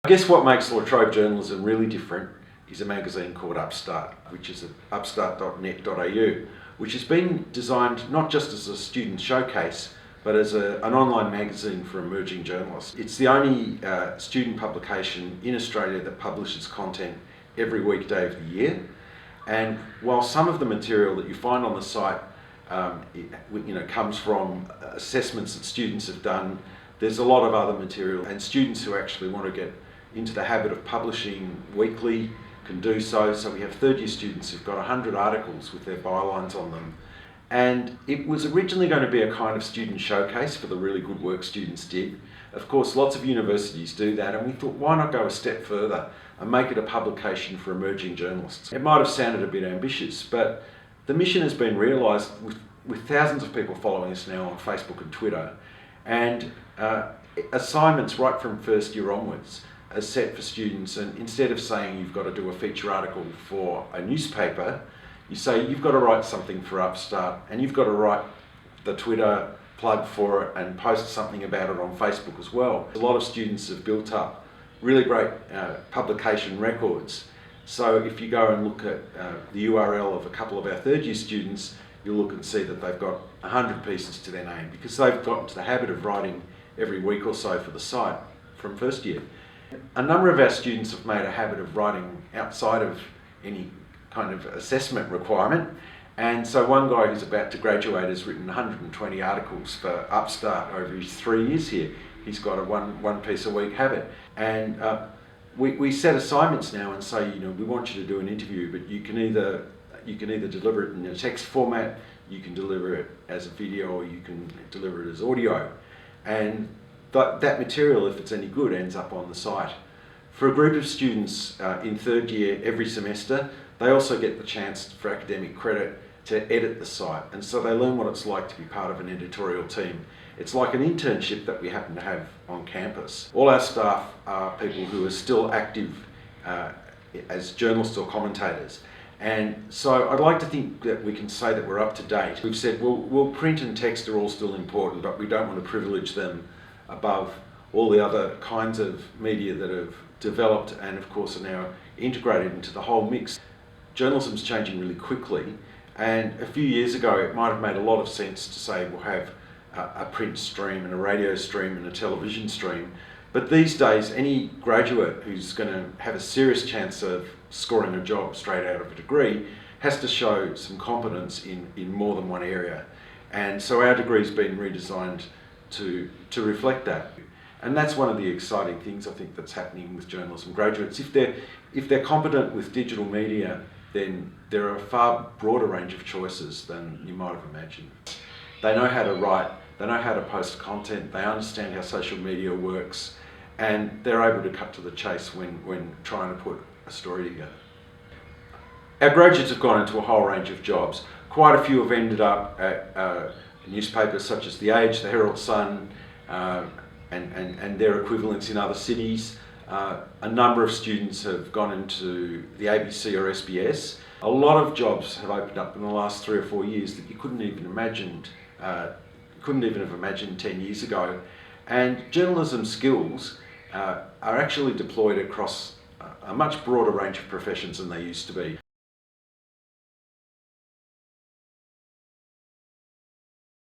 I guess what makes Trobe journalism really different is a magazine called Upstart, which is at upstart.net.au, which has been designed not just as a student showcase, but as an online magazine for emerging journalists. It's the only student publication in Australia that publishes content every weekday of the year. And while some of the material that you find on the site comes from assessments that students have done, there's a lot of other material, and students who actually want to get into the habit of publishing weekly can do so. So we have third year students who've got 100 articles with their bylines on them. And it was originally going to be a kind of student showcase for the really good work students did. Of course, lots of universities do that, and we thought, why not go a step further and make it a publication for emerging journalists? It might have sounded a bit ambitious, but the mission has been realised with thousands of people following us now on Facebook and Twitter, and assignments right from first year onwards are set for students. And instead of saying you've got to do a feature article for a newspaper, you say you've got to write something for Upstart, and you've got to write the Twitter plug for it and post something about it on Facebook as well. A lot of students have built up really great publication records. So if you go and look at the URL of a couple of our third year students, you'll look and see that they've got 100 pieces to their name because they've got into the habit of writing every week or so for the site from first year. A number of our students have made a habit of writing outside of any kind of assessment requirement, and so one guy who's about to graduate has written 120 articles for Upstart over his 3 years here. He's got a one piece a week habit, and we set assignments now and say, we want you to do an interview, but you can either deliver it in a text format, you can deliver it as a video, or you can deliver it as audio. And that material, if it's any good, ends up on the site. For a group of students in third year every semester, they also get the chance for academic credit to edit the site, and so they learn what it's like to be part of an editorial team. It's like an internship that we happen to have on campus. All our staff are people who are still active as journalists or commentators, and so I'd like to think that we can say that we're up to date. We've said, well, print and text are all still important, but we don't want to privilege them above all the other kinds of media that have developed and of course are now integrated into the whole mix. Journalism's changing really quickly, and a few years ago it might have made a lot of sense to say we'll have a print stream and a radio stream and a television stream, but these days any graduate who's going to have a serious chance of scoring a job straight out of a degree has to show some competence in more than one area, and so our degree's been redesigned to reflect that. And that's one of the exciting things I think that's happening with journalism graduates. If they're competent with digital media, then there are a far broader range of choices than you might have imagined. They know how to write, they know how to post content, they understand how social media works, and they're able to cut to the chase when trying to put a story together. Our graduates have gone into a whole range of jobs. Quite a few have ended up at newspapers such as The Age, the Herald Sun, and their equivalents in other cities. A number of students have gone into the ABC or SBS. A lot of jobs have opened up in the last 3 or 4 years that you couldn't even have imagined 10 years ago. And journalism skills are actually deployed across a much broader range of professions than they used to be.